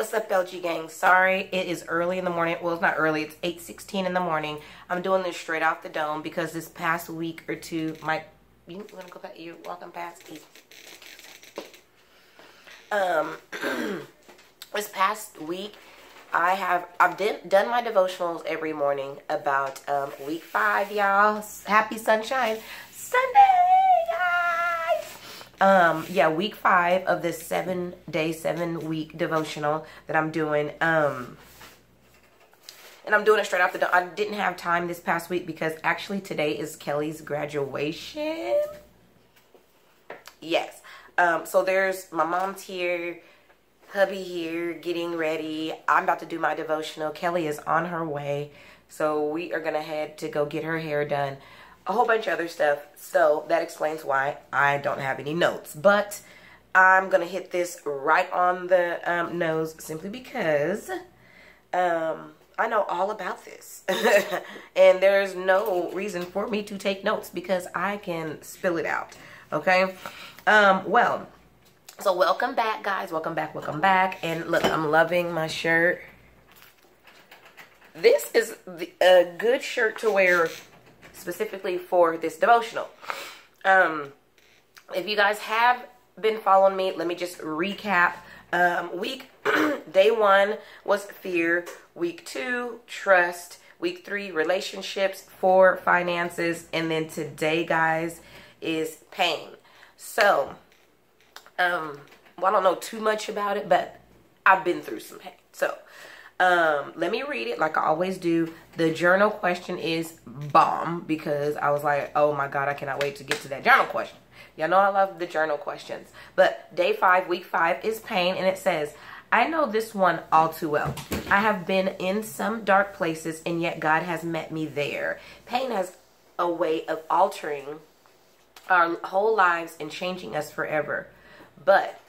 What's up, LG Gang? Sorry, it is early in the morning. Well, it's not early. It's 8:16 in the morning. I'm doing this straight off the dome because this past week or two, you want to go back? You walking past? This past week, I've done my devotionals every morning about week 5, y'all. Happy Sunshine Sunday, guys. Yeah, week 5 of this 7-day, 7-week devotional that I'm doing. And I'm doing it straight off the dome. I didn't have time this past week because actually today is Kelly's graduation. Yes. So there's my mom's here, hubby here, getting ready. I'm about to do my devotional. Kelly is on her way. So we are going to head to go get her hair done. A whole bunch of other stuff. So that explains why I don't have any notes. But I'm going to hit this right on the nose simply because I know all about this. And there's no reason for me to take notes because I can spill it out. Okay? Well, so welcome back, guys. Welcome back. And look, I'm loving my shirt. This is a good shirt to wear specifically for this devotional. If you guys have been following me, let me just recap. Day 1 was fear. Week 2, trust. Week 3, relationships. 4, finances. And then today, guys, is pain. So, well, I don't know too much about it, but I've been through some pain. So, let me read it like I always do. The journal question is bomb because I was like, oh my God, I cannot wait to get to that journal question. Y'all know I love the journal questions. But day 5, week 5 is pain, and it says, I know this one all too well. I have been in some dark places, and yet God has met me there. Pain has a way of altering our whole lives and changing us forever. But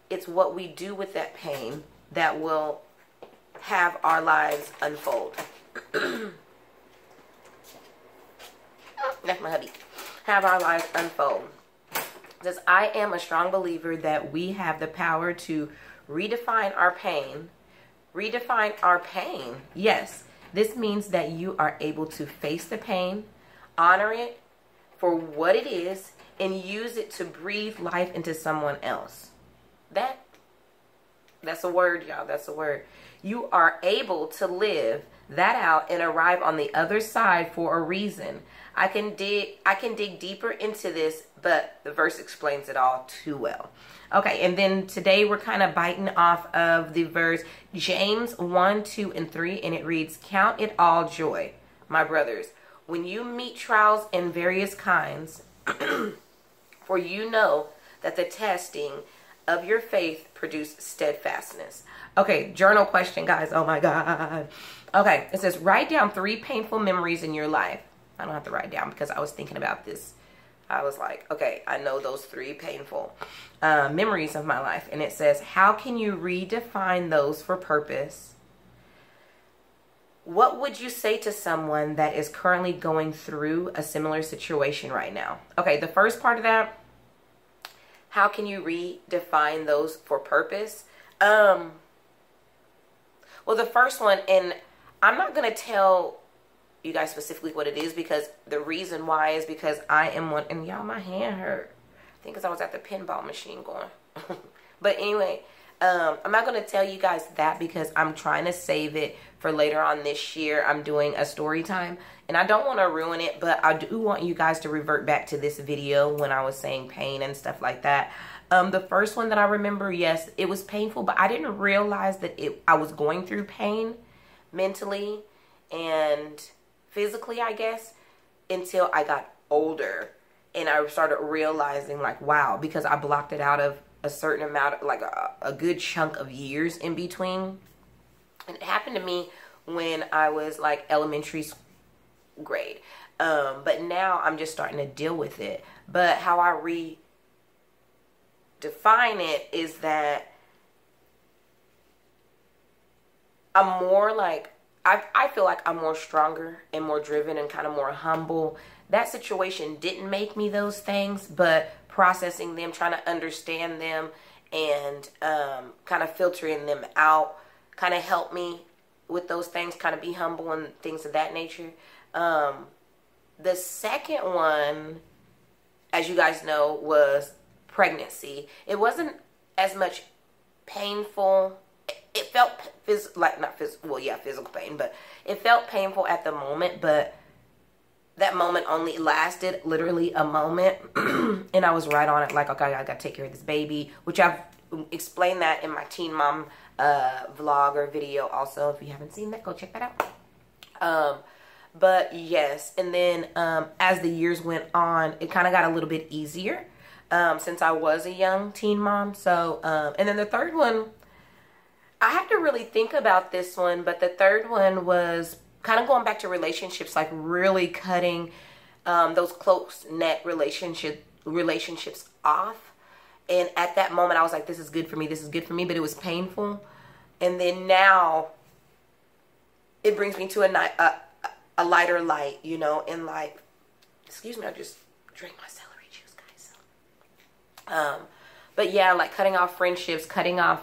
it's what we do with that pain that will have our lives unfold. That's my hubby. Have our lives unfold. It says, I am a strong believer that we have the power to redefine our pain. Redefine our pain. Yes, this means that you are able to face the pain, honor it for what it is, and use it to breathe life into someone else. That's a word, y'all. That's a word. You are able to live that out and arrive on the other side for a reason. I can dig deeper into this, but the verse explains it all too well. Okay, and then today we're kind of biting off of the verse James 1, 2, and 3, and it reads, Count it all joy, my brothers, when you meet trials in various kinds, for you know that the testing of your faith produce steadfastness. Okay, journal question, guys. Oh my God. Okay, it says, write down 3 painful memories in your life. I don't have to write down because I was thinking about this. I was like, okay, I know those 3 painful memories of my life. And it says, how can you redefine those for purpose? What would you say to someone that is currently going through a similar situation right now? Okay, the first part of that, how can you redefine those for purpose? Well, the first one, and I'm not going to tell you guys specifically what it is because the reason why is because I am one, and y'all, my hand hurt. I think because I was at the pinball machine going. But anyway, I'm not going to tell you guys that because I'm trying to save it for later on this year. I'm doing a story time, and I don't want to ruin it, but I do want you guys to revert back to this video when I was saying pain and stuff like that. The first one that I remember, yes, it was painful, but I didn't realize that I was going through pain mentally and physically, I guess, until I got older. And I started realizing, like, wow, because I blocked it out of a certain amount, like a good chunk of years in between. And it happened to me when I was like elementary grade. But now I'm just starting to deal with it. But how I redefine it is that I'm more like, I feel like I'm more stronger and more driven and kind of more humble. That situation didn't make me those things, but processing them, trying to understand them, and kind of filtering them out kind of help me with those things, kind of be humble and things of that nature. The second one, as you guys know, was pregnancy. It wasn't as much painful. It felt physical pain, but it felt painful at the moment, but that moment only lasted literally a moment. And I was right on it, like, okay, I gotta take care of this baby, which I've explained that in my Teen Mom vlog or video also. If you haven't seen that, go check that out. But yes, and then as the years went on, it kind of got a little bit easier since I was a young teen mom. So, and then the third one, I had to really think about this one, but the third one was kind of going back to relationships, like really cutting those close-knit relationships off. And at that moment, I was like, this is good for me, this is good for me, but it was painful. And then now, it brings me to a lighter light, you know, and like, excuse me, I just drank my celery juice, guys. But yeah, like cutting off friendships, cutting off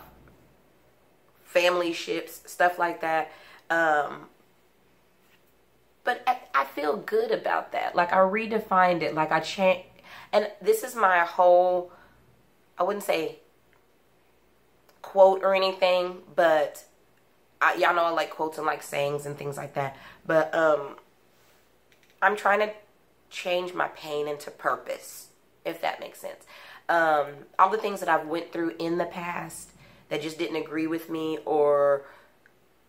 family ships, stuff like that. But I feel good about that. Like I redefined it, like I changed, and this is my whole, I wouldn't say quote or anything, but y'all know I like quotes and like sayings and things like that. But I'm trying to change my pain into purpose, if that makes sense. All the things that I've went through in the past that just didn't agree with me, or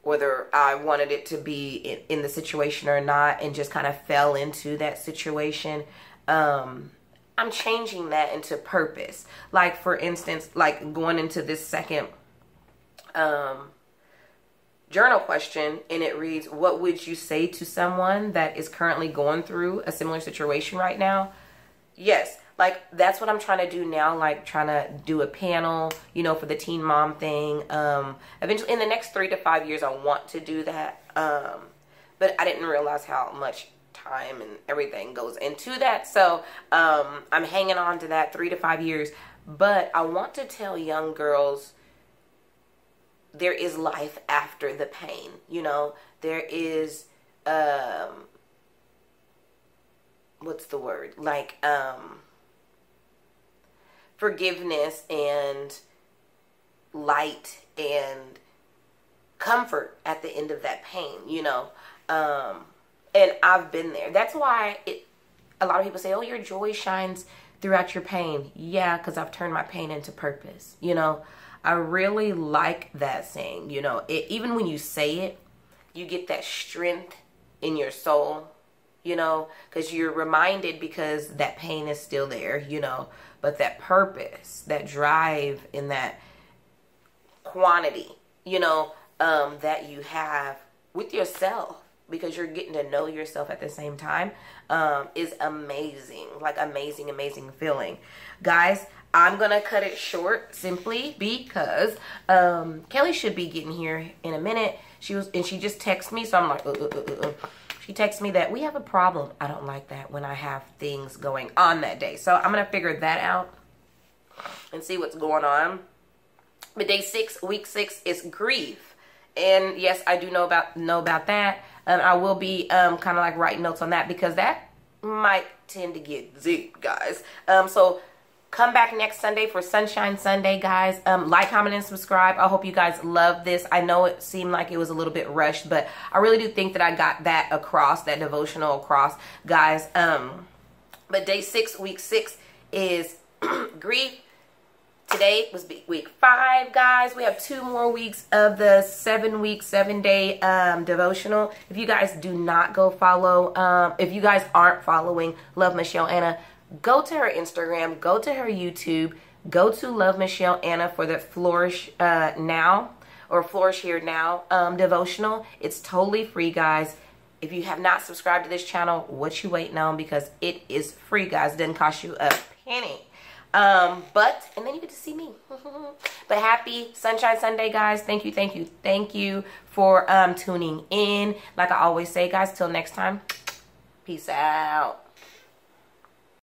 whether I wanted it to be in the situation or not, and just kind of fell into that situation, I'm changing that into purpose. Like for instance, like going into this second journal question, and it reads, what would you say to someone that is currently going through a similar situation right now? Yes, like that's what I'm trying to do now, like trying to do a panel, you know, for the teen mom thing. Eventually in the next 3 to 5 years I want to do that, but I didn't realize how much time and everything goes into that. So I'm hanging on to that 3 to 5 years, but I want to tell young girls there is life after the pain, you know. There is what's the word, like forgiveness and light and comfort at the end of that pain, you know. And I've been there. That's why a lot of people say, oh, your joy shines throughout your pain. Yeah, because I've turned my pain into purpose, you know. I really like that saying, you know. Even when you say it, you get that strength in your soul, you know, because you're reminded, because that pain is still there, you know, but that purpose, that drive, and that quantity, you know, that you have with yourself, because you're getting to know yourself at the same time, is amazing. Like amazing, amazing feeling. Guys, I'm going to cut it short simply because Kelly should be getting here in a minute. She just texted me, so I'm like, She texted me that we have a problem. I don't like that when I have things going on that day. So I'm going to figure that out and see what's going on. But day 6, week 6 is grief. And yes, I do know about that. I will be kind of like writing notes on that, because that might tend to get deep, guys. So come back next Sunday for Sunshine Sunday, guys. Like, comment, and subscribe. I hope you guys love this. I know it seemed like it was a little bit rushed, but I really do think that I got that across, that devotional across, guys. But day 6, week 6 is grief. Today was week 5, guys. We have 2 more weeks of the 7-week, 7-day devotional. If you guys do not go follow, if you guys aren't following Love Michelle Anna, go to her Instagram, go to her YouTube, go to Love Michelle Anna for the Flourish Now, or Flourish Here Now devotional. It's totally free, guys. If you have not subscribed to this channel, what you waiting on? Because it is free, guys. It doesn't cost you a penny. And then you get to see me. But happy Sunshine Sunday, guys. Thank you for tuning in. Like I always say, guys, till next time, peace out.